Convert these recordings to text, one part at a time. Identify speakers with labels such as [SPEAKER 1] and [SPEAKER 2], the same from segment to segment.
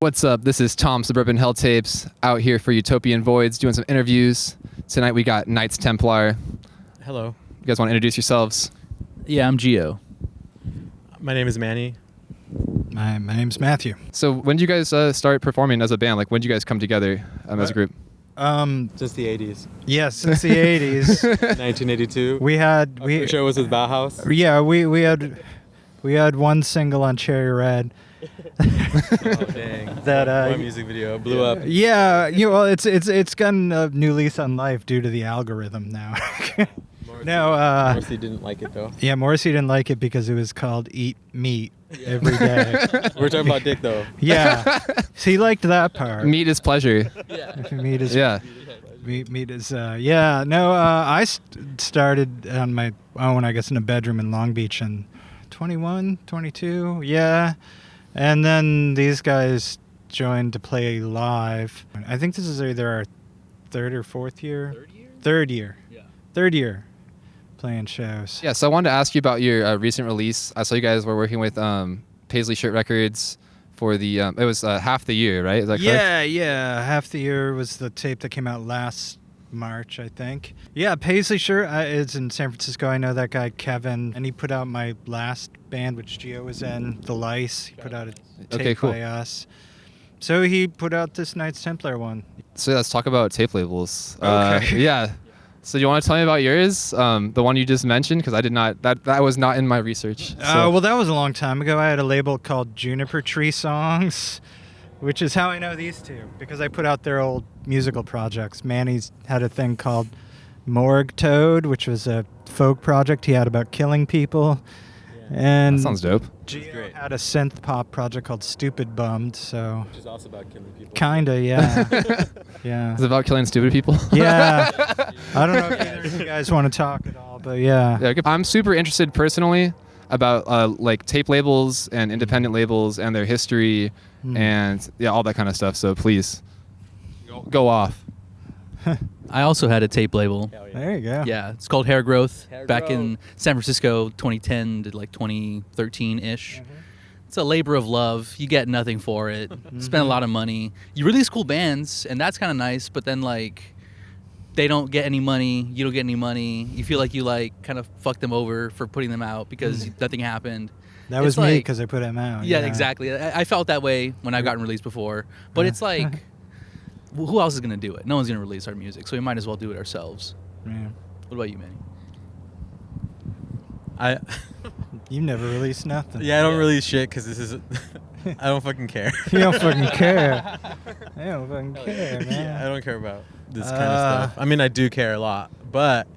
[SPEAKER 1] What's up? This is Tom, Suburban Helltapes, out here for Utopian Voids, doing some interviews. Tonight we got Knights Templar.
[SPEAKER 2] Hello.
[SPEAKER 1] You guys want to introduce yourselves?
[SPEAKER 3] Yeah, I'm Gio.
[SPEAKER 2] My name is Manny.
[SPEAKER 4] My name's Matthew.
[SPEAKER 1] So when did you guys start performing as a band? Like, when did you guys come together as a group?
[SPEAKER 2] Since the 80s.
[SPEAKER 4] Yeah, since the 80s.
[SPEAKER 2] 1982.
[SPEAKER 4] Our
[SPEAKER 2] show was with Bauhaus.
[SPEAKER 4] Yeah, we had one single on Cherry Red.
[SPEAKER 2] Oh, dang.
[SPEAKER 4] That
[SPEAKER 2] one music video blew up.
[SPEAKER 4] Yeah, it's gotten a new lease on life due to the algorithm now.
[SPEAKER 2] Morrissey didn't like it though.
[SPEAKER 4] Yeah, Morrissey didn't like it because it was called Eat Meat every day.
[SPEAKER 2] We're talking about dick though.
[SPEAKER 4] Yeah, so he liked that part.
[SPEAKER 1] Meat is pleasure.
[SPEAKER 4] Meat is
[SPEAKER 1] Yeah.
[SPEAKER 4] Meat is yeah. No, I started on my own, I guess, in a bedroom in Long Beach in 21, 22. Yeah. And then these guys joined to play live. I think this is either our third or fourth year. Third year. Yeah. Third year playing shows.
[SPEAKER 1] Yeah, so I wanted to ask you about your recent release. I saw you guys were working with Paisley Shirt Records for the, it was Half the Year, right? Is that correct?
[SPEAKER 4] Yeah. Half the Year was the tape that came out last March, I think. Yeah, Paisley Shirt is in San Francisco. I know that guy, Kevin, and he put out my last band, which Gio was in, The Lice. He put out a tape by us. So he put out this Knights Templar one.
[SPEAKER 1] So let's talk about tape labels.
[SPEAKER 4] Okay.
[SPEAKER 1] Yeah. So you want to tell me about yours? The one you just mentioned? Because I did not, that was not in my research. So.
[SPEAKER 4] Well, that was a long time ago. I had a label called Juniper Tree Songs, which is how I know these two, because I put out their old musical projects. Manny's had a thing called Morgue Toad, which was a folk project he had about killing people. Yeah. And
[SPEAKER 1] that sounds dope.
[SPEAKER 4] Gio had a synth pop project called Stupid Bummed, so...
[SPEAKER 2] Which is also about killing people.
[SPEAKER 4] Kinda, yeah. Yeah.
[SPEAKER 1] Is it about killing stupid people?
[SPEAKER 4] Yeah. I don't know if either of you guys want to talk at all, but yeah.
[SPEAKER 1] I'm super interested personally about like tape labels and independent labels and their history and all that kind of stuff. So please go off.
[SPEAKER 3] I also had a tape label.
[SPEAKER 2] Hell yeah.
[SPEAKER 4] There you go.
[SPEAKER 3] Yeah, it's called Hair Growth. Back in San Francisco, 2010 to like 2013-ish. It's a labor of love. You get nothing for it. Spend a lot of money. You release cool bands, and that's kind of nice, but then like they don't get any money. You don't get any money. You feel like you like kind of fucked them over for putting them out because nothing happened.
[SPEAKER 4] That was me because I put them out.
[SPEAKER 3] Yeah, exactly. I felt that way when I've gotten released before. But it's like, who else is going to do it? No one's going to release our music, so we might as well do it ourselves.
[SPEAKER 4] Yeah.
[SPEAKER 3] What about you, Manny?
[SPEAKER 4] You never released nothing.
[SPEAKER 2] Yeah, I don't release shit because this is... I don't fucking care.
[SPEAKER 4] You don't fucking care. I don't fucking care, man.
[SPEAKER 2] Yeah, I don't care about this kind of stuff. I mean, I do care a lot, but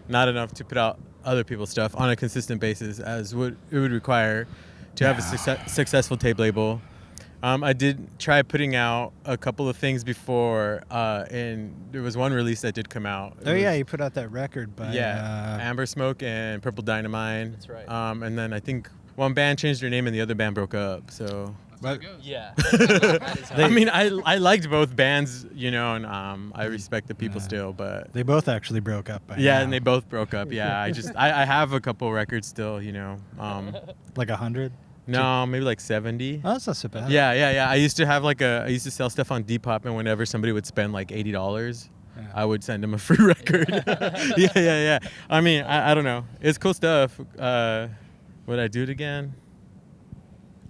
[SPEAKER 2] not enough to put out other people's stuff on a consistent basis as it would require to have a successful tape label. I did try putting out a couple of things before, and there was one release that did come out.
[SPEAKER 4] Yeah, you put out that record by...
[SPEAKER 2] Amber Smoke and Purple Dynamite.
[SPEAKER 3] That's right.
[SPEAKER 2] And then I think one band changed their name and the other band broke up, so...
[SPEAKER 3] Yeah.
[SPEAKER 2] I mean, I liked both bands, and I respect the people still, but...
[SPEAKER 4] They both actually broke up by
[SPEAKER 2] Yeah,
[SPEAKER 4] now.
[SPEAKER 2] and they both broke up, yeah. I have a couple records still,
[SPEAKER 4] Like 100?
[SPEAKER 2] No, maybe like 70.
[SPEAKER 4] Oh, that's not so bad.
[SPEAKER 2] Yeah. I used to sell stuff on Depop, and whenever somebody would spend like $80, I would send them a free record. Yeah. I mean, I don't know. It's cool stuff. Would I do it again?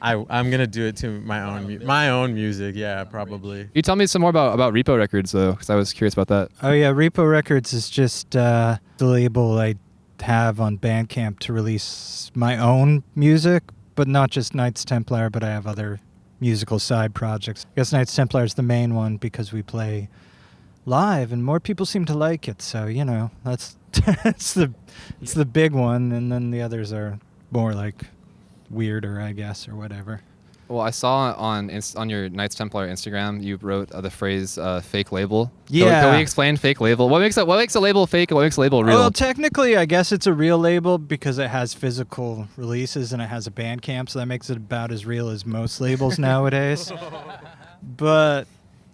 [SPEAKER 2] I'm gonna do it to my own music. Yeah, probably.
[SPEAKER 1] You tell me some more about Repo Records though, because I was curious about that.
[SPEAKER 4] Oh yeah, Repo Records is just the label I have on Bandcamp to release my own music, but not just Knights Templar, but I have other musical side projects. I guess Knights Templar is the main one because we play live and more people seem to like it. So that's it's the big one, and then the others are more like weirder, I guess, or whatever.
[SPEAKER 1] Well, I saw on your Knights Templar Instagram, you wrote the phrase "fake label."
[SPEAKER 4] Yeah.
[SPEAKER 1] Can we explain fake label? What makes a label fake and what makes a label real?
[SPEAKER 4] Well, technically, I guess it's a real label because it has physical releases and it has a Bandcamp, so that makes it about as real as most labels nowadays. But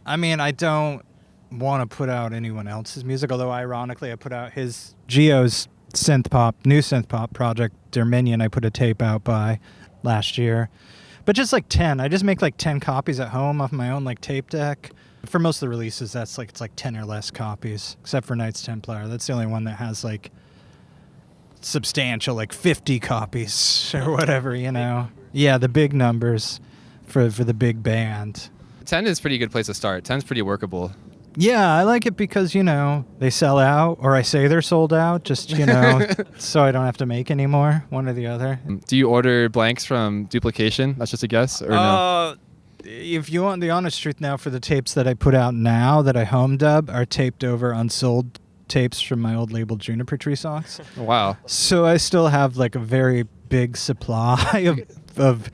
[SPEAKER 4] I mean, I don't want to put out anyone else's music, although ironically, I put out Gio's new synth pop project, Dominion. I put a tape out by last year. But just like 10. I just make like 10 copies at home off my own like tape deck. For most of the releases, it's like 10 or less copies, except for Knights Templar. That's the only one that has like substantial, like 50 copies or whatever, you know. Yeah, the big numbers for the big band.
[SPEAKER 1] 10 is a pretty good place to start. 10's pretty workable.
[SPEAKER 4] Yeah, I like it because, you know, they sell out, or I say they're sold out, just, you know, so I don't have to make any more, one or the other.
[SPEAKER 1] Do you order blanks from Duplication? That's just a guess, or no?
[SPEAKER 4] If you want the honest truth now, for the tapes that I put out now that I home dub are taped over unsold tapes from my old label Juniper Tree Songs.
[SPEAKER 1] Wow.
[SPEAKER 4] So I still have like a very big supply of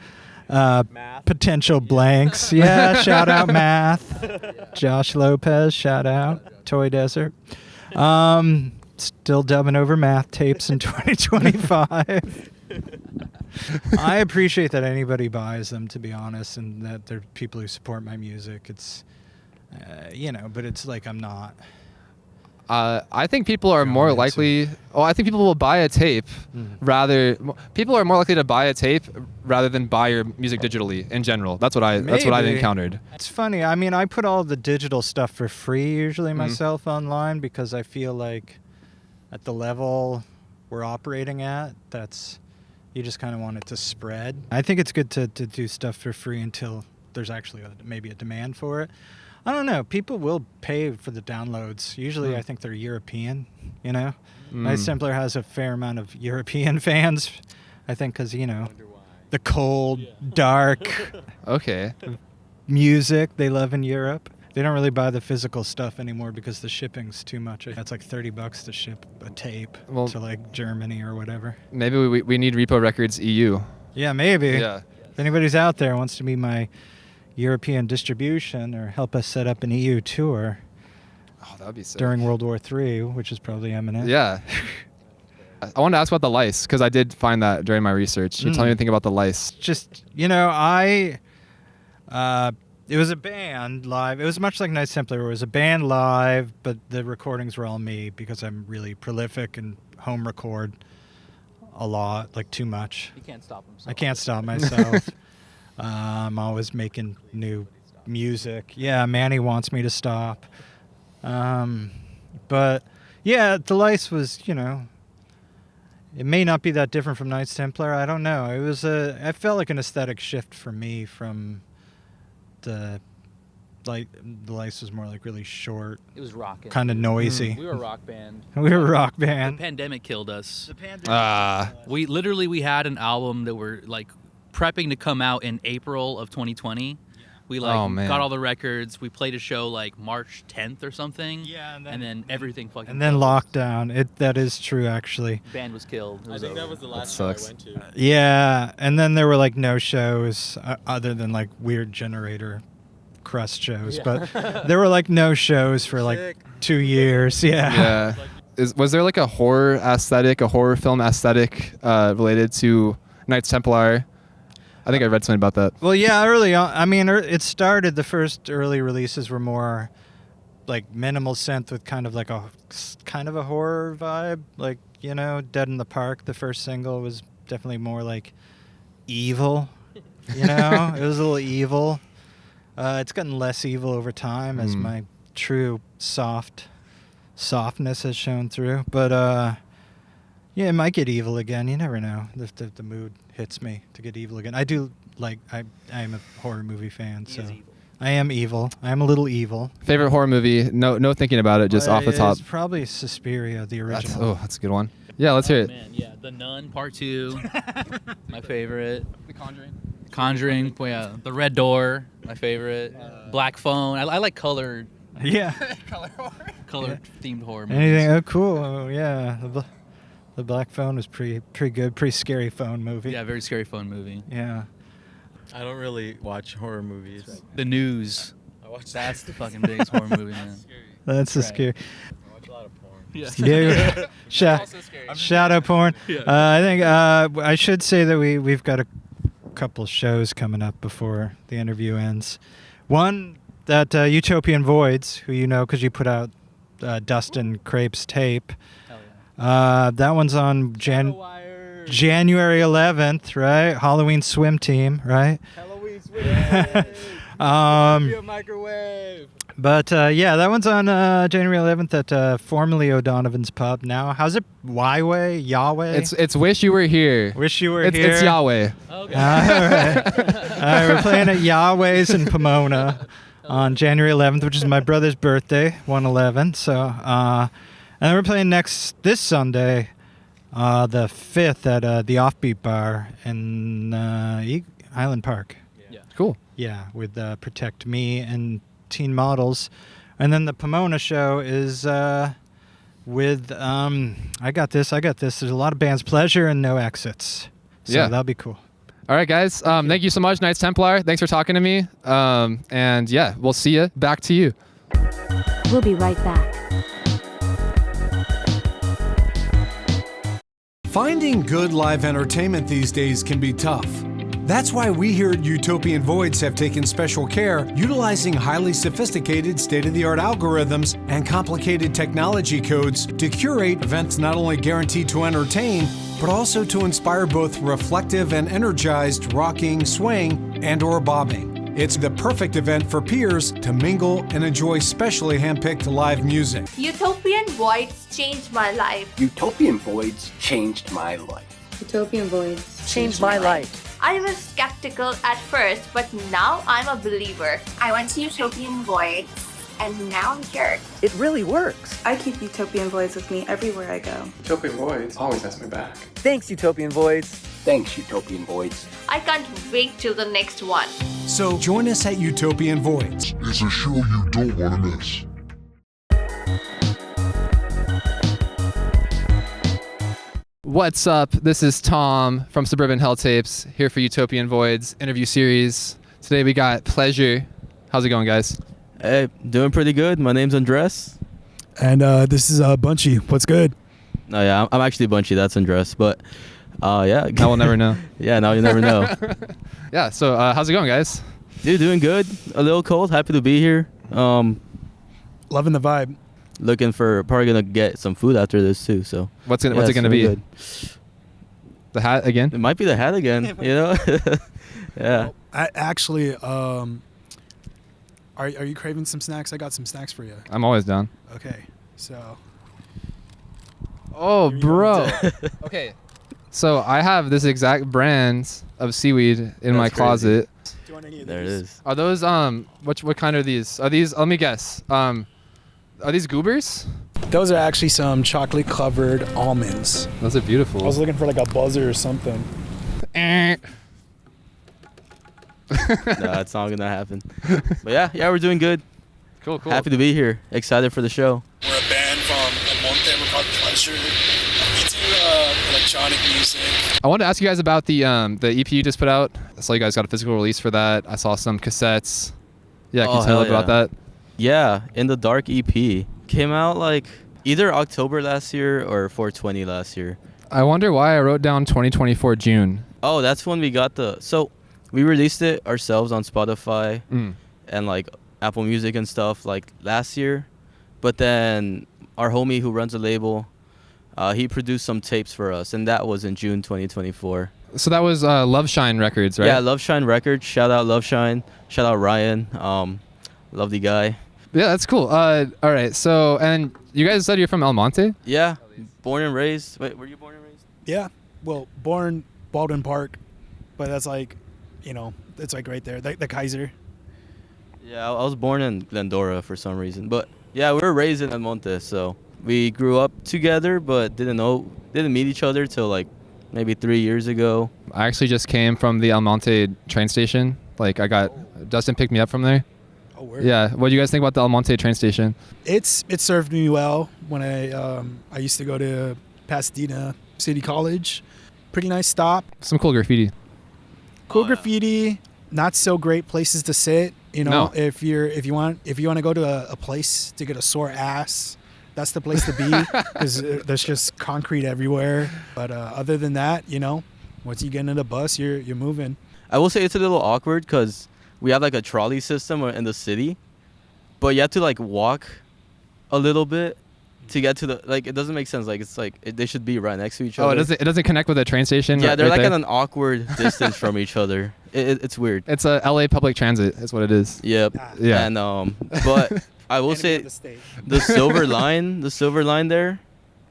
[SPEAKER 4] potential blanks. Yeah, shout out Math. Josh Lopez, shout out. Toy Desert. Still dubbing over Math tapes in 2025. I appreciate that anybody buys them, to be honest, and that they're people who support my music. It's, you know, but it's like I'm not.
[SPEAKER 1] I think people are more likely. Oh, I think people will buy a tape rather. People are more likely to buy a tape rather than buy your music digitally in general. That's what I've encountered.
[SPEAKER 4] It's funny. I mean, I put all the digital stuff for free usually myself online because I feel like at the level we're operating at, that's you just kind of want it to spread. I think it's good to do stuff for free until there's actually maybe a demand for it. I don't know. People will pay for the downloads. Usually I think they're European, you know. Knights Templar has a fair amount of European fans, I think, because, you know, the cold, dark music they love in Europe. They don't really buy the physical stuff anymore because the shipping's too much. It's like $30 to ship a tape to like Germany or whatever.
[SPEAKER 1] Maybe we need Repo Records EU.
[SPEAKER 4] Yeah, maybe.
[SPEAKER 1] Yeah.
[SPEAKER 4] If anybody's out there wants to be my European distribution or help us set up an EU tour
[SPEAKER 1] that would be sick.
[SPEAKER 4] During World War III, which is probably imminent.
[SPEAKER 1] Yeah. I wanted to ask about the lice because I did find that during my research. Can you tell me anything about the lice?
[SPEAKER 4] Just, you know, it was a band live. It was much like Knights Templar. It was a band live, but the recordings were all me because I'm really prolific and home record a lot, like too much.
[SPEAKER 3] He can't stop himself.
[SPEAKER 4] I can't stop myself. I'm always making new music. Yeah, Manny wants me to stop. But yeah, the lice was, you know, it may not be that different from Knights Templar. I don't know. I felt like an aesthetic shift for me from the lice was more like really short.
[SPEAKER 3] It was rocking.
[SPEAKER 4] Kind of noisy.
[SPEAKER 3] We were a rock band.
[SPEAKER 4] We were a rock band.
[SPEAKER 3] The pandemic killed us.
[SPEAKER 4] The
[SPEAKER 3] We had an album that we're like prepping to come out in April of 2020. We got all the records. We played a show like March 10th or something. Yeah, and then everything fucking.
[SPEAKER 4] And then lockdown. That is true, actually.
[SPEAKER 3] Band was killed.
[SPEAKER 2] I think that was the last show I went to.
[SPEAKER 4] Yeah, and then there were like no shows other than like weird generator crust shows, but there were like no shows for like 2 years. Yeah.
[SPEAKER 1] Was there like a horror film aesthetic related to Knights Templar? I think I read something about that.
[SPEAKER 4] Well, yeah, early on. I mean, it started, the first early releases were more like minimal synth with kind of a horror vibe. Like, you know, Dead in the Park, the first single, was definitely more like evil. You know, it was a little evil. It's gotten less evil over time as my true softness has shown through. But yeah, it might get evil again. You never know. The mood hits me to get evil again. I do I am a horror movie fan, so I am evil. I am a little evil.
[SPEAKER 1] Favorite horror movie? No thinking about it, just off the top.
[SPEAKER 4] It's probably Suspiria, the original.
[SPEAKER 1] That's a good one. Yeah, let's hear it.
[SPEAKER 3] Man, yeah, The Nun Part 2, my favorite.
[SPEAKER 1] The
[SPEAKER 3] Conjuring, yeah. The Red Door, my favorite. Black Phone. I like colored.
[SPEAKER 4] Yeah.
[SPEAKER 3] Color themed horror movies.
[SPEAKER 4] Anything? Oh, cool. Oh, yeah. The Black Phone was pretty good. Pretty scary phone movie.
[SPEAKER 3] Yeah, very scary phone movie.
[SPEAKER 4] Yeah.
[SPEAKER 2] I don't really watch horror movies.
[SPEAKER 3] The News. That's the fucking biggest horror movie, man.
[SPEAKER 4] That's scary.
[SPEAKER 2] I watch a lot of porn.
[SPEAKER 4] Yeah. Shadow porn.
[SPEAKER 3] Yeah.
[SPEAKER 4] I think I should say that we've got a couple shows coming up before the interview ends. One, that Utopian Voids, who you know because you put out Dustin Krapes tape. Hell yeah. That one's on January 11th, right? Halloween swim team, right?
[SPEAKER 2] Halloween swim. Microwave.
[SPEAKER 4] But yeah, that one's on January 11th at formerly O'Donovan's Pub. Now, how's it? Yahweh?
[SPEAKER 1] It's Wish You Were Here.
[SPEAKER 4] Wish You Were Here.
[SPEAKER 1] It's Yahweh.
[SPEAKER 3] Okay.
[SPEAKER 4] All right, we're playing at Yahweh's in Pomona on January 11th, which is my brother's birthday, 1/11. So, and then we're playing this Sunday, the 5th at the Offbeat Bar in Island Park.
[SPEAKER 3] Yeah.
[SPEAKER 1] Cool.
[SPEAKER 4] Yeah, with Protect Me and Teen Models. And then the Pomona show is with I got this. There's a lot of bands, Plezzure and No Exits. So
[SPEAKER 1] Yeah.
[SPEAKER 4] that'll be cool.
[SPEAKER 1] All right, guys. Thank you so much, Knights Templar. Thanks for talking to me. And yeah, we'll see you. Back to you.
[SPEAKER 5] We'll be right back.
[SPEAKER 6] Finding good live entertainment these days can be tough. That's why we here at Utopian Voids have taken special care utilizing highly sophisticated state-of-the-art algorithms and complicated technology codes to curate events not only guaranteed to entertain, but also to inspire both reflective and energized rocking, swaying, and/or bobbing. It's the perfect event for peers to mingle and enjoy specially handpicked live music.
[SPEAKER 7] Utopian Voids changed my life.
[SPEAKER 8] Utopian Voids changed my life.
[SPEAKER 9] Utopian Voids
[SPEAKER 7] Changed my life. I was skeptical at first, but now I'm a believer.
[SPEAKER 10] I went to Utopian Voids, and now I'm cured.
[SPEAKER 11] It really works.
[SPEAKER 9] I keep Utopian Voids with me everywhere I go.
[SPEAKER 12] Utopian Voids always has my back.
[SPEAKER 11] Thanks, Utopian Voids.
[SPEAKER 8] Thanks, Utopian Voids.
[SPEAKER 7] I can't wait till the next one.
[SPEAKER 6] So join us at Utopian Voids.
[SPEAKER 13] It's a show you don't want to miss.
[SPEAKER 1] What's up? This is Tom from Suburban Helltapes here for Utopian Voids interview series. Today we got Plezzure. How's it going, guys?
[SPEAKER 14] Hey, doing pretty good. My name's Andres.
[SPEAKER 15] And this is Bunchy. What's good?
[SPEAKER 14] No, yeah, I'm actually Bunchy. That's Andres. But yeah.
[SPEAKER 1] Now we'll never know.
[SPEAKER 14] Yeah, now you never know.
[SPEAKER 1] Yeah, so how's it going, guys?
[SPEAKER 14] Dude, doing good. A little cold. Happy to be here.
[SPEAKER 15] Loving the vibe.
[SPEAKER 14] Looking for, probably going to get some food after this too. So
[SPEAKER 1] what's it going to be?
[SPEAKER 14] Good.
[SPEAKER 1] The hat again?
[SPEAKER 14] It might be the hat again, you know? Yeah.
[SPEAKER 15] Well, actually, are you craving some snacks? I got some snacks for you.
[SPEAKER 1] I'm always down.
[SPEAKER 15] Okay, so.
[SPEAKER 1] Oh, bro. Okay. So I have this exact brand of seaweed in my closet.
[SPEAKER 15] Do you want any of
[SPEAKER 14] there
[SPEAKER 15] these?
[SPEAKER 14] it is.
[SPEAKER 1] Are those what kind are these? Are these, let me guess. Are these goobers?
[SPEAKER 15] Those are actually some chocolate covered almonds.
[SPEAKER 1] Those are beautiful.
[SPEAKER 15] I was looking for like a buzzer or something.
[SPEAKER 14] No, that's not gonna happen. But yeah, we're doing good.
[SPEAKER 1] Cool.
[SPEAKER 14] Happy to be here. Excited for the show.
[SPEAKER 16] We're a band from El Monte. We're called Plezzure. We do electronic music.
[SPEAKER 1] I wanted to ask you guys about the EP you just put out. I saw you guys got a physical release for that. I saw some cassettes. Yeah, can you tell about that?
[SPEAKER 14] Yeah, In the Dark EP came out like either October last year or 420 last year.
[SPEAKER 1] I wonder why I wrote down 2024 June.
[SPEAKER 14] Oh, that's when we got so we released it ourselves on Spotify and like Apple Music and stuff like last year. But then our homie who runs the label, he produced some tapes for us, and that was in June 2024.
[SPEAKER 1] So that was Love Shine Records, right?
[SPEAKER 14] Yeah, Love Shine Records. Shout out Love Shine. Shout out Ryan. Lovely guy.
[SPEAKER 1] Yeah, that's cool. All right. So, and you guys said you're from El Monte?
[SPEAKER 14] Yeah, born and raised. Wait, were you born and raised?
[SPEAKER 15] Yeah, well, born Baldwin Park, but that's like, it's like right there, the Kaiser.
[SPEAKER 14] Yeah, I was born in Glendora for some reason, but yeah, we were raised in El Monte, so we grew up together, but didn't meet each other till like maybe 3 years ago.
[SPEAKER 1] I actually just came from the El Monte train station. Like Dustin picked me up from there.
[SPEAKER 15] Oh, word.
[SPEAKER 1] Yeah. What do you guys think about the El Monte train station?
[SPEAKER 15] It served me well when I used to go to Pasadena City College. Pretty nice stop.
[SPEAKER 1] Some cool graffiti.
[SPEAKER 15] Graffiti. Not so great places to sit.
[SPEAKER 1] No.
[SPEAKER 15] If you want to go to a place to get a sore ass, that's the place to be because there's just concrete everywhere. But other than that, once you get in the bus, you're moving.
[SPEAKER 14] I will say it's a little awkward because we have like a trolley system in the city, but you have to like walk a little bit to get to the like. It doesn't make sense. Like it's like they should be right next to each
[SPEAKER 1] Oh,
[SPEAKER 14] other.
[SPEAKER 1] it doesn't connect with a train station.
[SPEAKER 14] Yeah, they're
[SPEAKER 1] right
[SPEAKER 14] like
[SPEAKER 1] there?
[SPEAKER 14] at an awkward distance from each other. It's weird.
[SPEAKER 1] It's a LA public transit. Is what it is.
[SPEAKER 14] Yep.
[SPEAKER 1] Yeah.
[SPEAKER 14] And but I will say the silver line there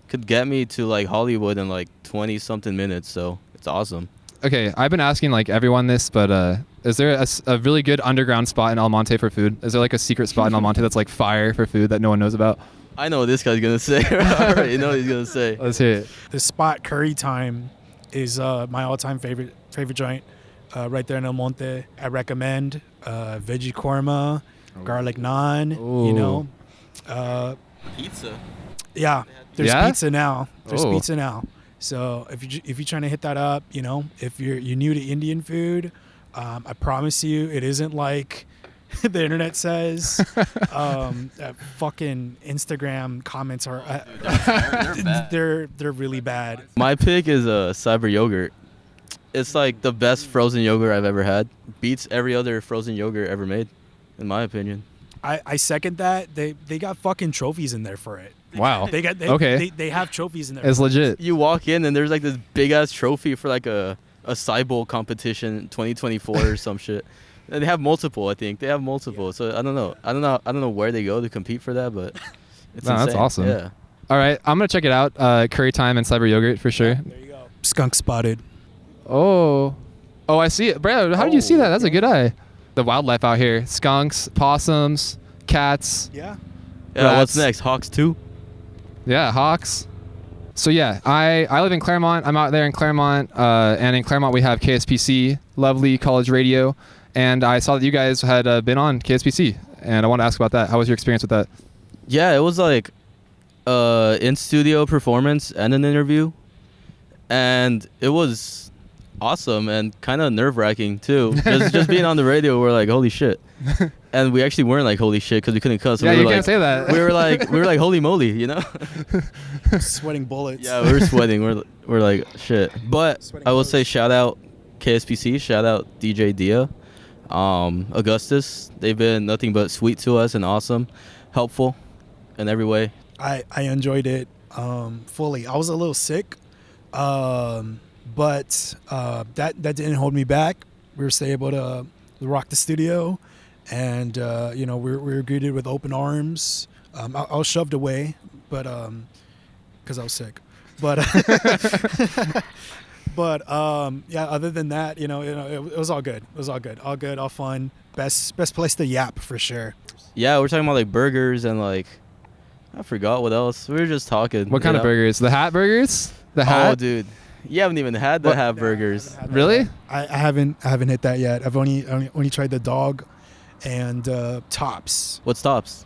[SPEAKER 14] could get me to like Hollywood in like 20 something minutes. So it's awesome.
[SPEAKER 1] Okay, I've been asking like everyone this, but is there a really good underground spot in El Monte for food? Is there like a secret spot in El Monte that's like fire for food that no one knows about?
[SPEAKER 14] I know what this guy's gonna say. I already know what he's gonna say.
[SPEAKER 1] Let's hear it.
[SPEAKER 15] The spot Curry Time is my all-time favorite joint. Right there in El Monte. I recommend veggie korma, garlic naan.
[SPEAKER 1] Ooh.
[SPEAKER 15] You know,
[SPEAKER 14] Pizza.
[SPEAKER 15] yeah. There's
[SPEAKER 1] Yeah?
[SPEAKER 15] pizza now. There's
[SPEAKER 1] Oh.
[SPEAKER 15] pizza now. So if you're trying to hit that up, you know, if you're new to Indian food, I promise you, it isn't like the internet says. Fucking Instagram comments are they're really bad.
[SPEAKER 14] My pick is cyber yogurt. It's like the best frozen yogurt I've ever had. Beats every other frozen yogurt ever made, in my opinion.
[SPEAKER 15] I second that. They got fucking trophies in there for it.
[SPEAKER 1] Wow.
[SPEAKER 15] They have trophies in there.
[SPEAKER 1] It's legit.
[SPEAKER 14] You walk in and there's like this big ass trophy for like a Cybowl competition 2024 or some shit. And they have multiple, I think. They have multiple. Yeah. So I don't know where they go to compete for that, but it's insane.
[SPEAKER 1] That's awesome.
[SPEAKER 14] Yeah.
[SPEAKER 1] All right, I'm gonna check it out. Curry Time and Cyber Yogurt for sure.
[SPEAKER 15] There you go. Skunk spotted.
[SPEAKER 1] Oh, I see it, bro. How did you see that? That's a good eye. The wildlife out here: skunks, possums, cats.
[SPEAKER 15] Yeah.
[SPEAKER 14] Yeah. What's next? Hawks 2.
[SPEAKER 1] Yeah, hawks. So yeah, I live in Claremont. I'm out there in Claremont, and in Claremont we have KSPC, lovely college radio, and I saw that you guys had been on KSPC, and I want to ask about that. How was your experience with that?
[SPEAKER 14] Yeah, it was like in studio performance and an interview, and it was awesome and kind of nerve-wracking too. just being on the radio, we're like, holy shit. And we actually weren't like holy shit because we couldn't cuss.
[SPEAKER 1] Yeah,
[SPEAKER 14] we
[SPEAKER 1] you
[SPEAKER 14] were
[SPEAKER 1] can't say that.
[SPEAKER 14] We were like holy moly, you know?
[SPEAKER 15] Sweating bullets.
[SPEAKER 14] Yeah, we were sweating. We're like shit. But I will say shout out KSPC, shout out DJ Dia, Augustus. They've been nothing but sweet to us and awesome, helpful in every way.
[SPEAKER 15] I enjoyed it fully. I was a little sick, but that didn't hold me back. We were still able to rock the studio, and we were greeted with open arms. I was shoved away, but because I was sick. But yeah. Other than that, it was all good. It was all good. All good. All fun. Best place to yap for sure.
[SPEAKER 14] Yeah, we're talking about like burgers and like I forgot what else. We were just talking.
[SPEAKER 1] What kind of burgers? The hat burgers? The hat?
[SPEAKER 14] Oh, dude. You haven't even had the hat burgers.
[SPEAKER 1] Really?
[SPEAKER 15] I haven't hit that yet. I've only tried the dog and Tops.
[SPEAKER 14] What's Tops?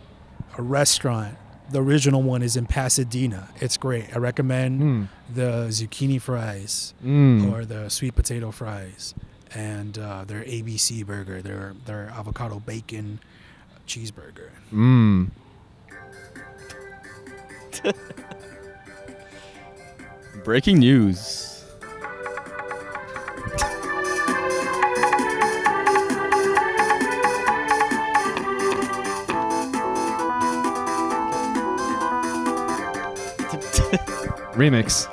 [SPEAKER 15] A restaurant. The original one is in Pasadena. It's great. I recommend the zucchini fries or the sweet potato fries and their ABC burger, their avocado bacon cheeseburger.
[SPEAKER 14] Breaking news.
[SPEAKER 1] Remix.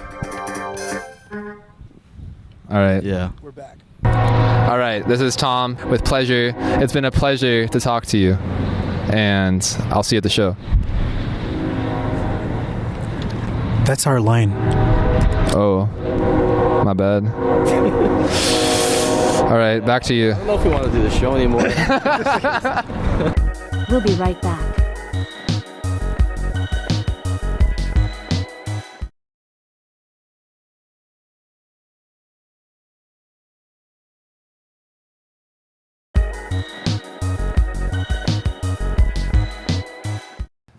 [SPEAKER 1] All right.
[SPEAKER 14] Yeah.
[SPEAKER 15] We're back.
[SPEAKER 1] All right. This is Tom with Plezzure. It's been a pleasure to talk to you, and I'll see you at the show.
[SPEAKER 15] That's our line.
[SPEAKER 1] Oh, my bad. All right, back to you.
[SPEAKER 14] I don't know if we want to do the show anymore.
[SPEAKER 5] We'll be right back.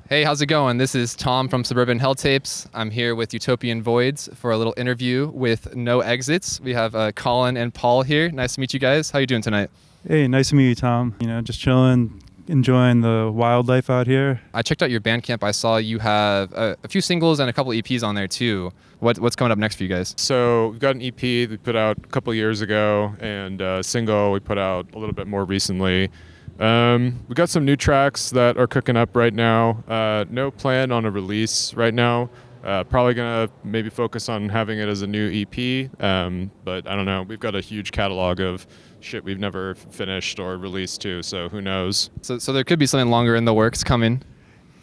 [SPEAKER 1] Hey, how's it going? This is Tom from Suburban Helltapes. I'm here with Utopian Voids for a little interview with No Exits. We have Colin and Paul here. Nice to meet you guys. How you doing tonight?
[SPEAKER 17] Hey, nice to meet you, Tom. Just chilling, enjoying the wildlife out here.
[SPEAKER 1] I checked out your Bandcamp. I saw you have a few singles and a couple EPs on there too. What's coming up next for you guys?
[SPEAKER 18] So we've got an EP we put out a couple years ago, and a single we put out a little bit more recently. We got some new tracks that are cooking up right now. No plan on a release right now. Probably gonna maybe focus on having it as a new EP. But I don't know. We've got a huge catalog of shit we've never finished or released too. So who knows?
[SPEAKER 1] So there could be something longer in the works coming.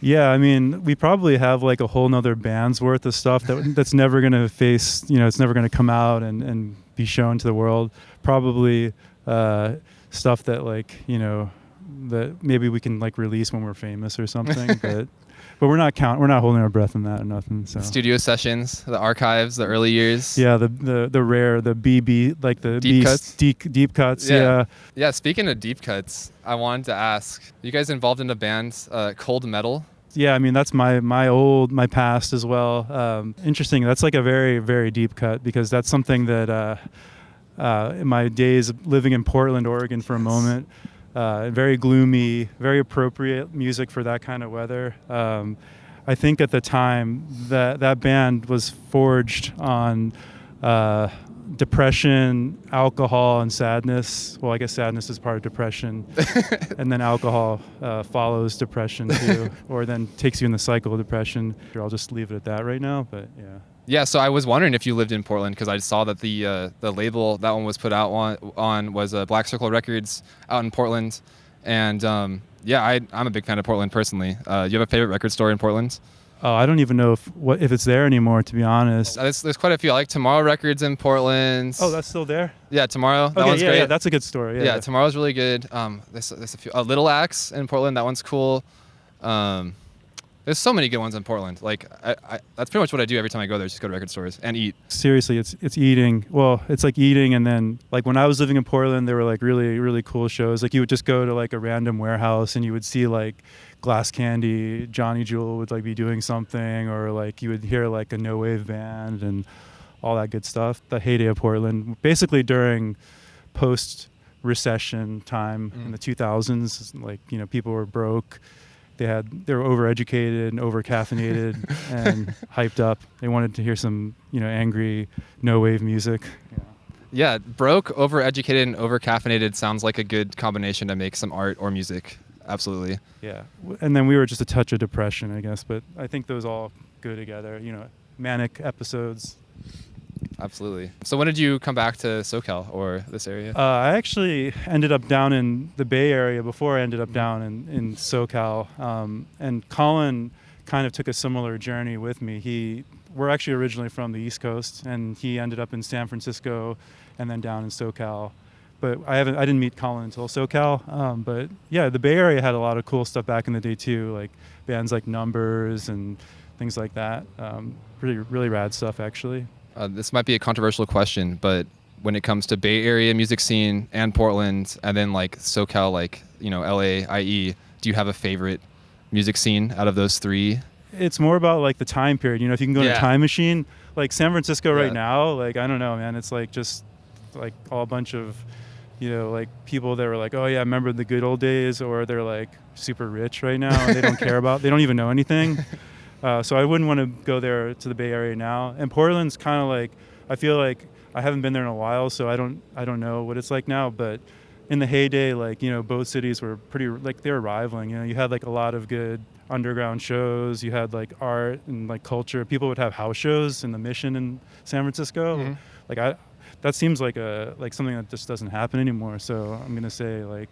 [SPEAKER 17] Yeah, I mean, we probably have like a whole nother band's worth of stuff that's never going to face, it's never going to come out and be shown to the world. Probably stuff that that maybe we can like release when we're famous or something. But we're not holding our breath on that or nothing. So
[SPEAKER 1] studio sessions, the archives, the early years.
[SPEAKER 17] Yeah, the rare, the BB, like the
[SPEAKER 1] deep cuts.
[SPEAKER 17] Deep cuts. Yeah.
[SPEAKER 1] Yeah. Speaking of deep cuts, I wanted to ask, you guys involved in a band, Cold Metal?
[SPEAKER 17] Yeah, I mean that's my past as well. Interesting. That's like a very, very deep cut because that's something that in my days living in Portland, Oregon for a moment, very gloomy, very appropriate music for that kind of weather. I think at the time that band was forged on depression, alcohol, and sadness. Well, I guess sadness is part of depression. And then alcohol follows depression too, or then takes you in the cycle of depression. I'll just leave it at that right now, but yeah.
[SPEAKER 1] Yeah, so I was wondering if you lived in Portland because I saw that the label that one was put out on was Black Circle Records out in Portland. And I'm a big fan of Portland personally. You have a favorite record store in Portland?
[SPEAKER 17] Oh, I don't even know if it's there anymore, to be honest.
[SPEAKER 1] There's quite a few. I like Tomorrow Records in Portland.
[SPEAKER 17] Oh, that's still there?
[SPEAKER 1] Yeah, Tomorrow. That one's great.
[SPEAKER 17] Yeah, that's a good store. Yeah,
[SPEAKER 1] Tomorrow's really good. There's a few. Little Axe in Portland. That one's cool. There's so many good ones in Portland. Like, that's pretty much what I do every time I go there. Just go to record stores and eat.
[SPEAKER 17] Seriously, it's eating. Well, it's like eating, and then like when I was living in Portland, there were like really, really cool shows. Like you would just go to like a random warehouse and you would see like Glass Candy, Johnny Jewel would like be doing something, or like you would hear like a no wave band and all that good stuff. The heyday of Portland, basically during post recession time in the 2000s, like people were broke. They were overeducated and over-caffeinated and hyped up. They wanted to hear some, angry no-wave music.
[SPEAKER 1] Yeah, broke, overeducated, and over-caffeinated sounds like a good combination to make some art or music. Absolutely.
[SPEAKER 17] Yeah, and then we were just a touch of depression, I guess. But I think those all go together. Manic episodes.
[SPEAKER 1] Absolutely. So when did you come back to SoCal or this area?
[SPEAKER 17] I actually ended up down in the Bay Area before I ended up down in SoCal. And Colin kind of took a similar journey with me. We're actually originally from the East Coast, and he ended up in San Francisco and then down in SoCal. But I didn't meet Colin until SoCal. But yeah, the Bay Area had a lot of cool stuff back in the day too, like bands like Numbers and things like that. Really rad stuff actually.
[SPEAKER 1] This might be a controversial question, but when it comes to Bay Area music scene and Portland, and then like SoCal, like LA, IE, do you have a favorite music scene out of those three?
[SPEAKER 17] It's more about like the time period. If you can go in a time machine, like San Francisco right now, like I don't know, man. It's like just like all a bunch of like people that were like, oh yeah, remember the good old days, or they're like super rich right now and they don't even know anything. So I wouldn't want to go there to the Bay Area now. And Portland's kind of like, I feel like I haven't been there in a while, so I don't know what it's like now. But in the heyday, like both cities were pretty like they were rivaling. You had like a lot of good underground shows. You had like art and like culture. People would have house shows in the Mission in San Francisco. Mm-hmm. Like that seems like something that just doesn't happen anymore. So I'm gonna say like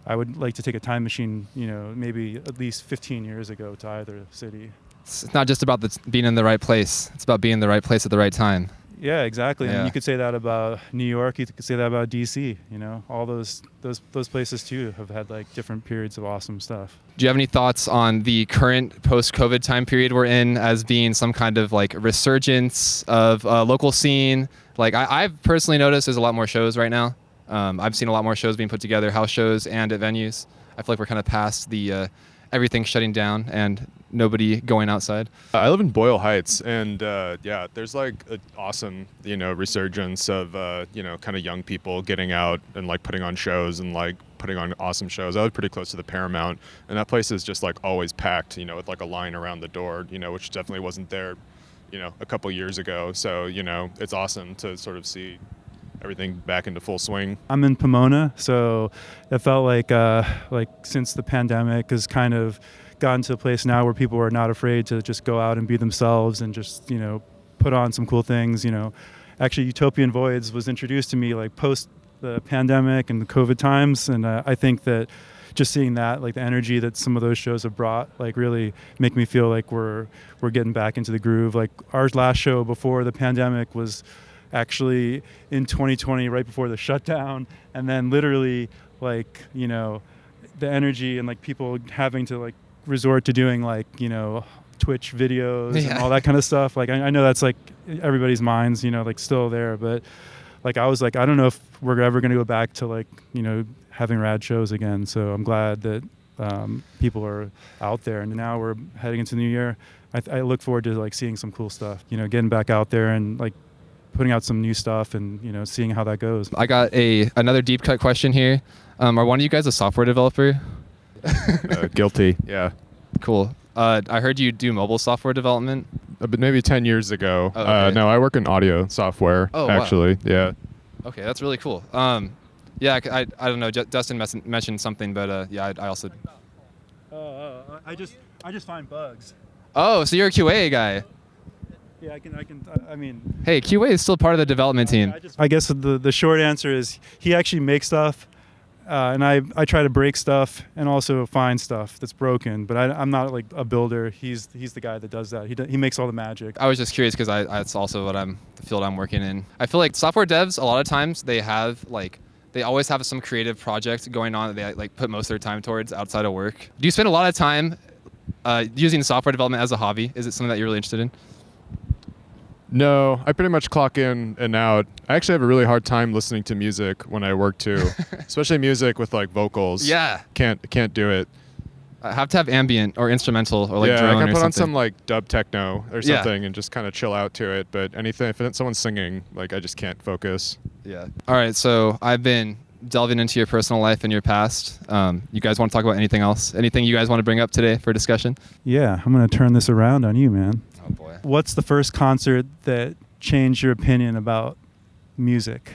[SPEAKER 17] I would like to take a time machine, maybe at least 15 years ago to either city.
[SPEAKER 1] It's not just about being in the right place. It's about being in the right place at the right time.
[SPEAKER 17] Yeah, exactly. Yeah. And you could say that about New York. You could say that about DC. All those places too have had like different periods of awesome stuff.
[SPEAKER 1] Do you have any thoughts on the current post-COVID time period we're in as being some kind of like resurgence of local scene? Like I've personally noticed there's a lot more shows right now. I've seen a lot more shows being put together, house shows and at venues. I feel like we're kind of past the everything shutting down and nobody going outside.
[SPEAKER 18] I live in Boyle Heights, and there's like an awesome, resurgence of, kind of young people getting out and like putting on shows and like putting on awesome shows. I was pretty close to the Paramount, and that place is just like always packed, with like a line around the door, which definitely wasn't there, a couple years ago. So, it's awesome to sort of see everything back into full swing?
[SPEAKER 17] I'm in Pomona, so it felt like since the pandemic has kind of gotten to a place now where people are not afraid to just go out and be themselves and just, put on some cool things, Actually, Utopian Voids was introduced to me like post the pandemic and the COVID times, and I think that just seeing that, like the energy that some of those shows have brought, like really make me feel like we're getting back into the groove. Like our last show before the pandemic was actually in 2020, right before the shutdown, and then literally like, the energy and like people having to like resort to doing like, Twitch videos and all that kind of stuff. Like I know that's like everybody's minds, like still there, but like I was like, I don't know if we're ever going to go back to like, having rad shows again. So I'm glad that people are out there, and now we're heading into the new year. I look forward to like seeing some cool stuff, getting back out there and like putting out some new stuff and, seeing how that goes.
[SPEAKER 1] I got another deep cut question here. Are one of you guys a software developer?
[SPEAKER 18] Guilty. Yeah.
[SPEAKER 1] Cool. I heard you do mobile software development.
[SPEAKER 18] But maybe 10 years ago.
[SPEAKER 1] Oh, okay.
[SPEAKER 18] No, I work in audio software, actually. Wow. Yeah.
[SPEAKER 1] Okay, that's really cool. Yeah, I don't know. Dustin mentioned something, but yeah, I also.
[SPEAKER 17] I just find bugs.
[SPEAKER 1] Oh, so you're a QA guy.
[SPEAKER 17] Yeah, I mean.
[SPEAKER 1] Hey, QA is still part of the development team.
[SPEAKER 17] I guess the short answer is he actually makes stuff, and I try to break stuff and also find stuff that's broken. But I'm not like a builder. He's the guy that does that. He makes all the magic.
[SPEAKER 1] I was just curious because that's also the field I'm working in. I feel like software devs, a lot of times they always have some creative project going on that they like put most of their time towards outside of work. Do you spend a lot of time using software development as a hobby? Is it something that you're really interested in?
[SPEAKER 18] No, I pretty much clock in and out. I actually have a really hard time listening to music when I work too, especially music with like vocals.
[SPEAKER 1] Yeah.
[SPEAKER 18] Can't do it.
[SPEAKER 1] I have to have ambient or instrumental or like
[SPEAKER 18] drone or
[SPEAKER 1] something.
[SPEAKER 18] I can put on some like dub techno or something and just kind of chill out to it. But anything, if someone's singing, like I just can't focus.
[SPEAKER 1] Yeah. All right. So I've been delving into your personal life and your past. You guys want to talk about anything else? Anything you guys want to bring up today for discussion?
[SPEAKER 17] Yeah, I'm going to turn this around on you, man.
[SPEAKER 1] Oh boy.
[SPEAKER 17] What's the first concert that changed your opinion about music?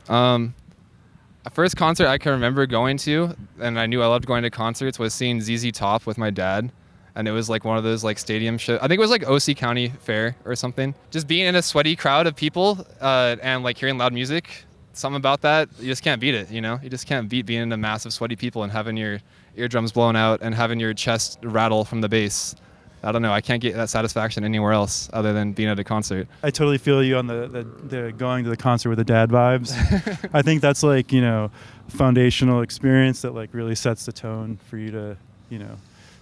[SPEAKER 1] A first concert I can remember going to, and I knew I loved going to concerts, was seeing ZZ Top with my dad. And it was like one of those like stadium shows. I think it was like OC County Fair or something. Just being in a sweaty crowd of people and like hearing loud music, something about that, you just can't beat it, You just can't beat being in a mass of sweaty people and having your eardrums blown out and having your chest rattle from the bass. I don't know. I can't get that satisfaction anywhere else other than being at a concert.
[SPEAKER 17] I totally feel you on the going to the concert with the dad vibes. I think that's like, foundational experience that like really sets the tone for you to,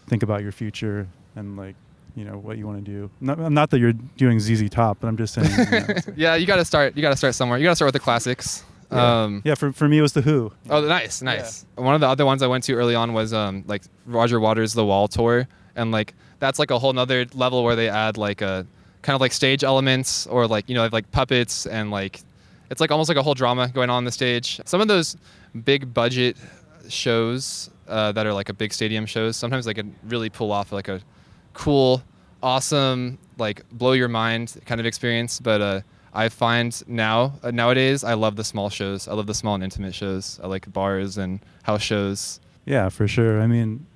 [SPEAKER 17] think about your future and like, what you want to do. Not that you're doing ZZ Top, but I'm just saying.
[SPEAKER 1] Yeah, you got to start somewhere. You got to start with the classics.
[SPEAKER 17] Yeah, for me it was The Who.
[SPEAKER 1] Oh, nice. Yeah. One of the other ones I went to early on was like Roger Waters' The Wall tour, and like that's like a whole nother level where they add like a kind of like stage elements or like like puppets, and like it's like almost like a whole drama going on the stage. Some of those big budget shows that are like a big stadium shows, sometimes they can really pull off like a cool, awesome, like blow your mind kind of experience. But I find nowadays I love the small shows. I love the small and intimate shows. I like bars and house shows.
[SPEAKER 17] Yeah, for sure. I mean,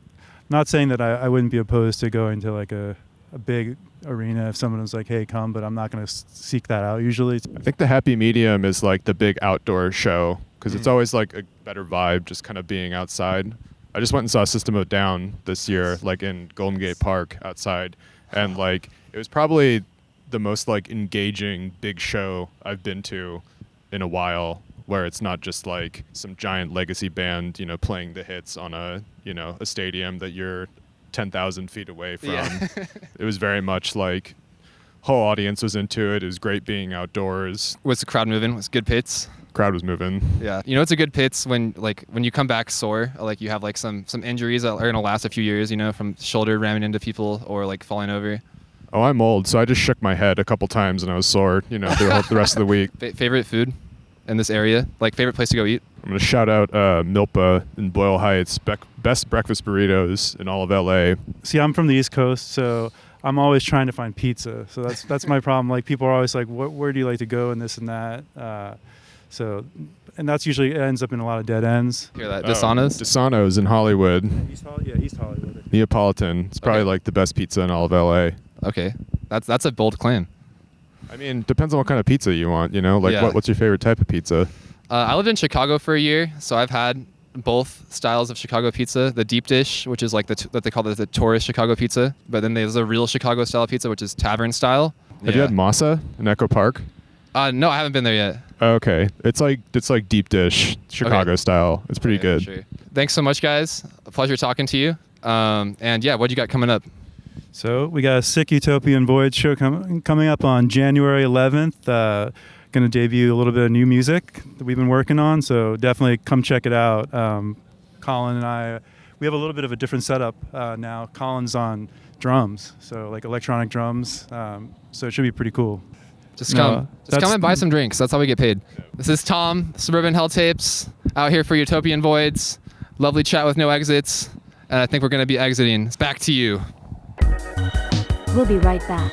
[SPEAKER 17] not saying that I wouldn't be opposed to going to like a big arena if someone was like, hey, come, but I'm not going to seek that out usually.
[SPEAKER 18] I think the happy medium is like the big outdoor show because it's always like a better vibe just kind of being outside. I just went and saw System of a Down this year, like in Golden Gate Park outside, and like it was probably the most like engaging big show I've been to in a while, where it's not just like some giant legacy band, playing the hits on a stadium that you're 10,000 feet away from. Yeah. It was very much like whole audience was into it. It was great being outdoors.
[SPEAKER 1] Was the crowd moving? Was good pits?
[SPEAKER 18] Crowd was moving.
[SPEAKER 1] Yeah. It's a good pits when you come back sore, like you have like some injuries that are going to last a few years, from shoulder ramming into people or like falling over.
[SPEAKER 18] Oh, I'm old, so I just shook my head a couple times and I was sore, throughout the rest of the week.
[SPEAKER 1] Favorite food in this area? Like favorite place to go eat?
[SPEAKER 18] I'm going to shout out Milpa in Boyle Heights, best breakfast burritos in all of LA.
[SPEAKER 17] See, I'm from the East Coast, so I'm always trying to find pizza. So that's my problem. Like people are always like, where do you like to go and this and that? So, and that's usually ends up in a lot of dead ends.
[SPEAKER 1] Hear that? Desano's?
[SPEAKER 18] Desano's in Hollywood.
[SPEAKER 17] East Hollywood.
[SPEAKER 18] Neapolitan. It's probably like the best pizza in all of LA.
[SPEAKER 1] Okay, that's a bold claim.
[SPEAKER 18] I mean, depends on what kind of pizza you want. You know, like what's your favorite type of pizza?
[SPEAKER 1] I lived in Chicago for a year, so I've had both styles of Chicago pizza. The deep dish, which is like that they call the tourist Chicago pizza, but then there's a real Chicago style pizza, which is tavern style.
[SPEAKER 18] Have you had Masa in Echo Park?
[SPEAKER 1] No, I haven't been there yet.
[SPEAKER 18] Okay, it's like deep dish Chicago style. It's pretty good.
[SPEAKER 1] Sure. Thanks so much, guys. A pleasure talking to you. And yeah, what you got coming up?
[SPEAKER 17] So we got a sick Utopian Voids show coming up on January 11th. Going to debut a little bit of new music that we've been working on, so definitely come check it out. Colin and I, we have a little bit of a different setup now. Colin's on drums, so like electronic drums, so it should be pretty cool.
[SPEAKER 1] Just come and buy some drinks. That's how we get paid. This is Tom, Suburban Helltapes, out here for Utopian Voids. Lovely chat with no exits, and I think we're going to be exiting. It's back to you.
[SPEAKER 5] We'll be right back.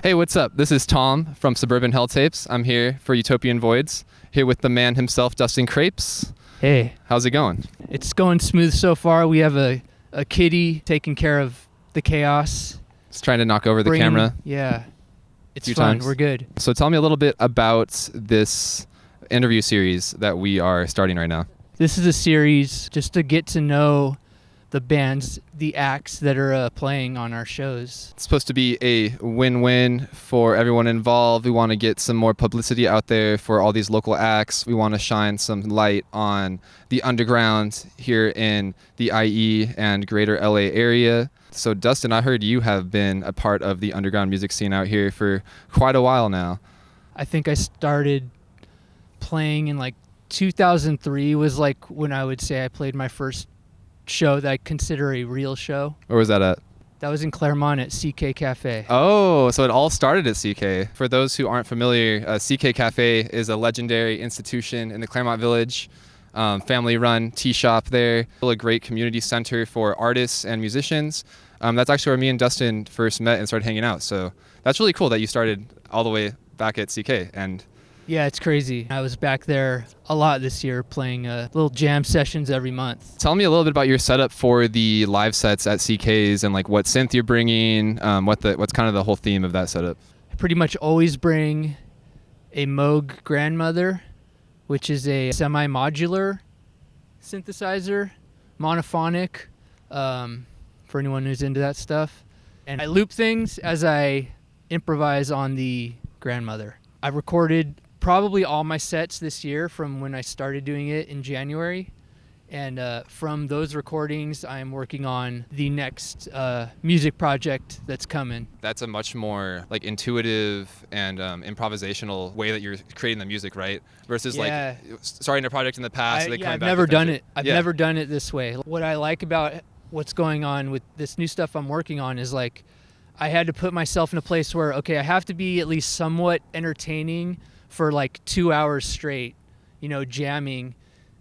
[SPEAKER 1] Hey, what's up? This is Tom from Suburban Helltapes. I'm here for Utopian Voids, here with the man himself, Dustin Krapes.
[SPEAKER 19] Hey.
[SPEAKER 1] How's it going?
[SPEAKER 19] It's going smooth so far. We have a kitty taking care of the chaos.
[SPEAKER 1] Just trying to knock over the camera.
[SPEAKER 19] Yeah. It's
[SPEAKER 1] few
[SPEAKER 19] fun.
[SPEAKER 1] times.
[SPEAKER 19] We're good.
[SPEAKER 1] So tell me a little bit about this interview series that we are starting right now.
[SPEAKER 19] This is a series just to get to know the bands, the acts that are playing on our shows.
[SPEAKER 1] It's supposed to be a win-win for everyone involved. We want to get some more publicity out there for all these local acts. We want to shine some light on the underground here in the IE and greater LA area. So Dustin, I heard you have been a part of the underground music scene out here for quite a while now.
[SPEAKER 19] I think I started playing in like 2003 was like when I would say I played my first show that I consider a real show.
[SPEAKER 1] Where was that at?
[SPEAKER 19] That was in Claremont at CK Cafe.
[SPEAKER 1] Oh, so it all started at CK. For those who aren't familiar, CK Cafe is a legendary institution in the Claremont Village, family-run tea shop there. A great community center for artists and musicians. That's actually where me and Dustin first met and started hanging out. So that's really cool that you started all the way back at CK. And
[SPEAKER 19] yeah, it's crazy. I was back there a lot this year playing little jam sessions every month.
[SPEAKER 1] Tell me a little bit about your setup for the live sets at CK's and like what synth you're bringing, what's kind of the whole theme of that setup.
[SPEAKER 19] I pretty much always bring a Moog Grandmother, which is a semi-modular synthesizer, monophonic, for anyone who's into that stuff. And I loop things as I improvise on the Grandmother. I recorded probably all my sets this year from when I started doing it in January. And from those recordings, I'm working on the next music project that's coming.
[SPEAKER 1] That's a much more like intuitive and improvisational way that you're creating the music, right? Versus like starting a project in the past.
[SPEAKER 19] I've never done it. I've never done it this way. What I like about what's going on with this new stuff I'm working on is like, I had to put myself in a place where, okay, I have to be at least somewhat entertaining for like 2 hours straight, jamming,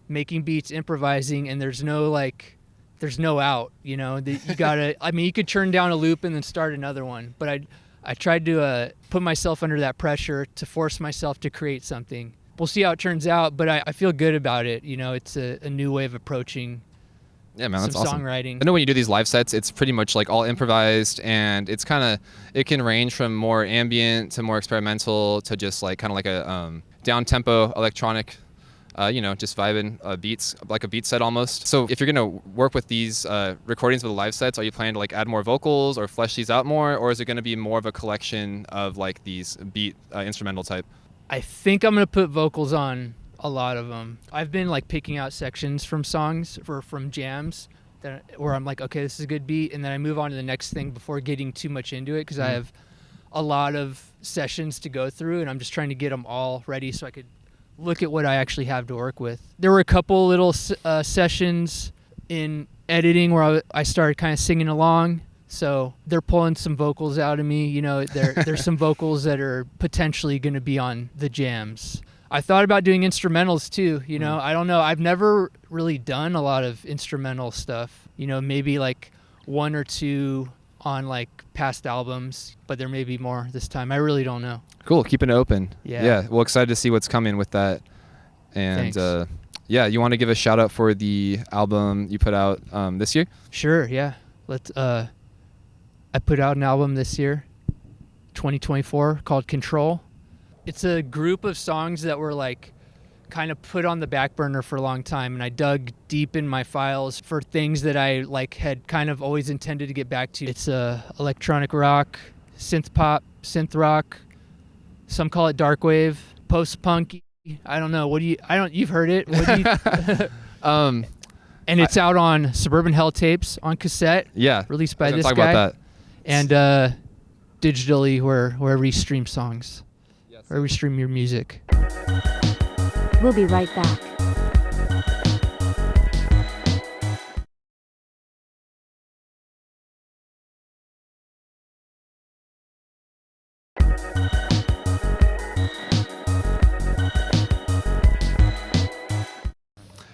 [SPEAKER 19] making beats, improvising, and there's no out, you gotta, you could turn down a loop and then start another one. But I tried to put myself under that pressure to force myself to create something. We'll see how it turns out, but I feel good about it. It's a new way of approaching
[SPEAKER 1] yeah, man, that's awesome.
[SPEAKER 19] Songwriting.
[SPEAKER 1] I know when you do these live sets, it's pretty much like all improvised, and it can range from more ambient to more experimental to just like kind of like a down-tempo electronic, just vibing beats, like a beat set almost. So if you're gonna work with these recordings with the live sets, are you planning to like add more vocals or flesh these out more, or is it gonna be more of a collection of like these beat instrumental type?
[SPEAKER 19] I think I'm gonna put vocals on A lot of them. I've been like picking out sections from songs from jams where I'm like, okay, this is a good beat, and then I move on to the next thing before getting too much into it because I have a lot of sessions to go through, and I'm just trying to get them all ready so I could look at what I actually have to work with. There were a couple little sessions in editing where I started kind of singing along. So they're pulling some vocals out of me. You know, there's some vocals that are potentially going to be on the jams. I thought about doing instrumentals too. You know, I don't know. I've never really done a lot of instrumental stuff. You know, maybe like one or two on like past albums, but there may be more this time. I really don't know.
[SPEAKER 1] Cool. Keeping it open.
[SPEAKER 19] Yeah.
[SPEAKER 1] Well, excited to see what's coming with that. And you want to give a shout out for the album you put out this year?
[SPEAKER 19] Sure. Yeah. I put out an album this year, 2024, called Control. It's a group of songs that were like kind of put on the back burner for a long time, and I dug deep in my files for things that I like had kind of always intended to get back to. It's electronic rock, synth pop, synth rock. Some call it darkwave, post-punk. I don't know. You've heard it. What do you and it's out on Suburban Helltapes on cassette.
[SPEAKER 1] Yeah.
[SPEAKER 19] Released by this
[SPEAKER 1] talk
[SPEAKER 19] guy.
[SPEAKER 1] About that.
[SPEAKER 19] And digitally wherever you stream songs. Wherever you stream your music.
[SPEAKER 5] We'll be right back.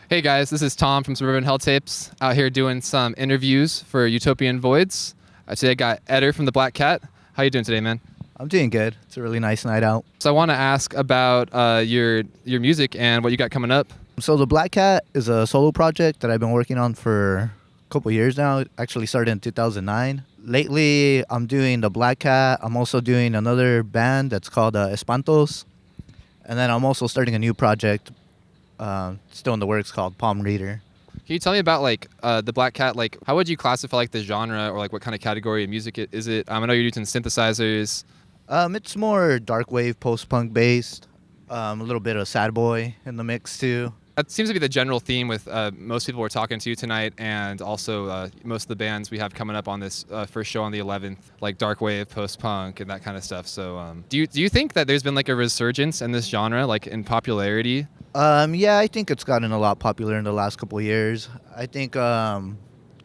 [SPEAKER 1] Hey guys, this is Tom from Suburban Helltapes, out here doing some interviews for Utopian Voids. Today I got Eder from the Black Cat. How you doing today, man?
[SPEAKER 20] I'm doing good. It's a really nice night out.
[SPEAKER 1] So I want to ask about your music and what you got coming up.
[SPEAKER 20] So the Black Cat is a solo project that I've been working on for a couple years now. It actually started in 2009. Lately, I'm doing the Black Cat. I'm also doing another band that's called Espantos. And then I'm also starting a new project, still in the works, called Palm Reader.
[SPEAKER 1] Can you tell me about like the Black Cat? Like, how would you classify like the genre or like what kind of category of music is it? I know you're using synthesizers.
[SPEAKER 20] It's more darkwave, post-punk based. A little bit of sad boy in the mix too.
[SPEAKER 1] That seems to be the general theme with most people we're talking to tonight, and also most of the bands we have coming up on this first show on the 11th, like darkwave, post-punk, and that kind of stuff. So, do you think that there's been like a resurgence in this genre, like in popularity?
[SPEAKER 20] Yeah, I think it's gotten a lot popular in the last couple of years. I think drum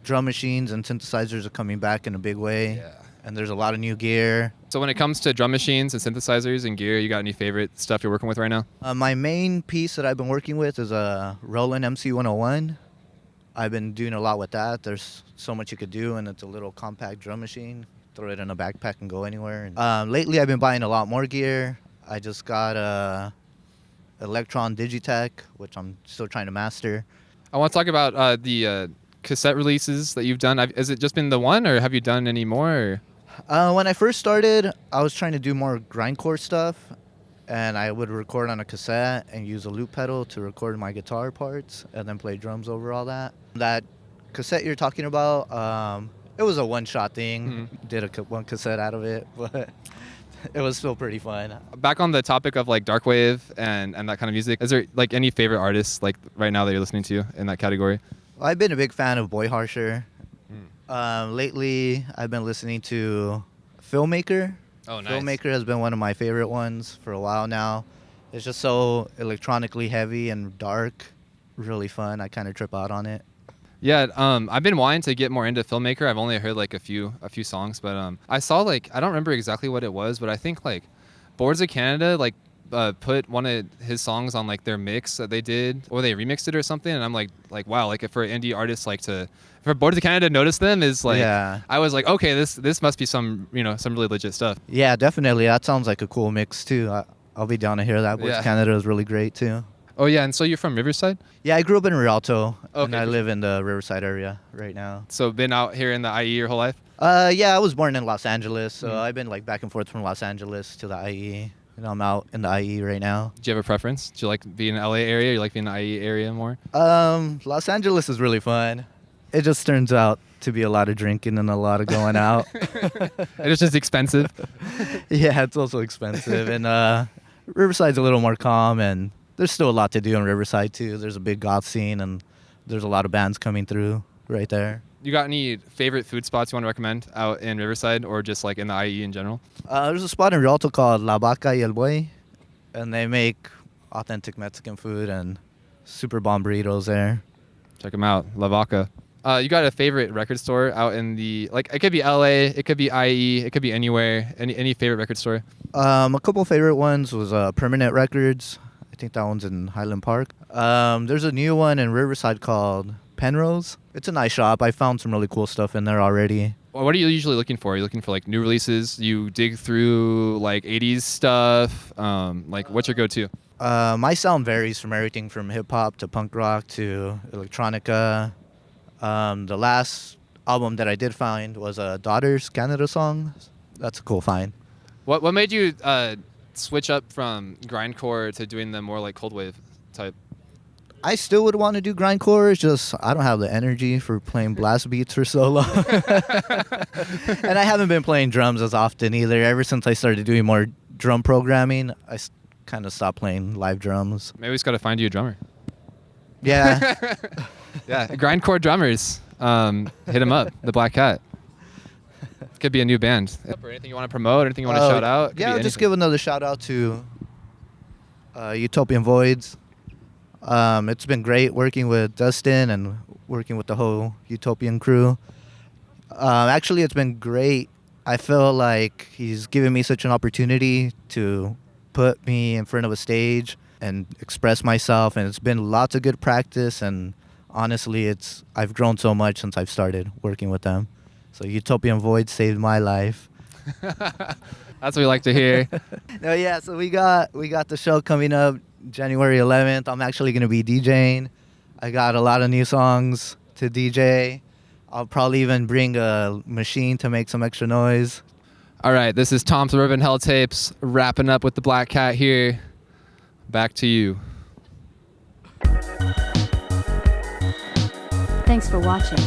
[SPEAKER 20] machines and synthesizers are coming back in a big way. Yeah. And there's a lot of new gear.
[SPEAKER 1] So when it comes to drum machines and synthesizers and gear, you got any favorite stuff you're working with right now?
[SPEAKER 20] My main piece that I've been working with is a Roland MC101. I've been doing a lot with that. There's so much you could do, and it's a little compact drum machine. Throw it in a backpack and go anywhere. Lately, I've been buying a lot more gear. I just got a Electron Digitech, which I'm still trying to master.
[SPEAKER 1] I want to talk about the cassette releases that you've done. Has it just been the one, or have you done any more? Or?
[SPEAKER 20] When I first started, I was trying to do more grindcore stuff, and I would record on a cassette and use a loop pedal to record my guitar parts and then play drums over all that. That cassette you're talking about, it was a one-shot thing. Mm-hmm. Did one cassette out of it, but it was still pretty fun.
[SPEAKER 1] Back on the topic of like darkwave and that kind of music, is there like any favorite artists like right now that you're listening to in that category?
[SPEAKER 20] I've been a big fan of Boy Harsher. Lately, I've been listening to Filmmaker.
[SPEAKER 1] Oh, nice.
[SPEAKER 20] Filmmaker has been one of my favorite ones for a while now. It's just so electronically heavy and dark, really fun. I kind of trip out on it.
[SPEAKER 1] Yeah, I've been wanting to get more into Filmmaker. I've only heard like a few songs, but I saw like, I don't remember exactly what it was, but I think like Boards of Canada like put one of his songs on like their mix that they did, or they remixed it or something, and I'm like wow, like if for indie artists like for Boards of Canada to notice them is like, yeah. I was like, okay, this must be some some really legit stuff.
[SPEAKER 20] Yeah, definitely. That sounds like a cool mix too. I'll be down to hear that. Boards of Canada is really great too.
[SPEAKER 1] Oh yeah, and so you're from Riverside?
[SPEAKER 20] Yeah, I grew up in Rialto, and I live in the Riverside area right now.
[SPEAKER 1] So been out here in the IE your whole life?
[SPEAKER 20] Yeah, I was born in Los Angeles, so I've been like back and forth from Los Angeles to the IE. And I'm out in the IE right now.
[SPEAKER 1] Do you have a preference? Do you like being in the LA area? Or you like being in the IE area more?
[SPEAKER 20] Los Angeles is really fun. It just turns out to be a lot of drinking and a lot of going out.
[SPEAKER 1] It's just expensive.
[SPEAKER 20] Yeah, it's also expensive. And Riverside's a little more calm, and there's still a lot to do in Riverside too. There's a big goth scene, and there's a lot of bands coming through right there.
[SPEAKER 1] You got any favorite food spots you want to recommend out in Riverside or just like in the IE in general?
[SPEAKER 20] There's a spot in Rialto called La Vaca y el Buey, and they make authentic Mexican food and super bomb burritos there.
[SPEAKER 1] Check them out, La Vaca. You got a favorite record store out in the, like, it could be LA, it could be IE, it could be anywhere. Any favorite record store?
[SPEAKER 20] A couple favorite ones was Permanent Records. I think that one's in Highland Park. There's a new one in Riverside called Penrose. It's a nice shop. I found some really cool stuff in there already.
[SPEAKER 1] Well, what are you usually looking for? Are you looking for like new releases? You dig through like 80s stuff? Like what's your go-to?
[SPEAKER 20] My sound varies from everything from hip hop to punk rock to electronica. The last album that I did find was a Daughters Canada song. That's a cool find.
[SPEAKER 1] What made you switch up from grindcore to doing the more like cold wave type?
[SPEAKER 20] I still would want to do grindcore. It's just I don't have the energy for playing blast beats for so long. And I haven't been playing drums as often either. Ever since I started doing more drum programming, I kind of stopped playing live drums.
[SPEAKER 1] Maybe we just got to find you a drummer.
[SPEAKER 20] Yeah.
[SPEAKER 1] Yeah, grindcore drummers. Hit him up, the Black Cat. Could be a new band. Or anything you want to promote, anything you want to shout out?
[SPEAKER 20] Yeah, I'll just give another shout out to Utopian Voids. It's been great working with Dustin and working with the whole Utopian crew. Actually, it's been great. I feel like he's given me such an opportunity to put me in front of a stage and express myself, and it's been lots of good practice, and honestly, I've grown so much since I've started working with them. So Utopian Voids saved my life.
[SPEAKER 1] That's what we like to hear.
[SPEAKER 20] No, yeah, so we got the show coming up January 11th. I'm actually going to be DJing. I got a lot of new songs to DJ. I'll probably even bring a machine to make some extra noise.
[SPEAKER 1] All right, this is Tom Suburban Helltapes wrapping up with the Black Cat here. Back to you.
[SPEAKER 5] Thanks for watching.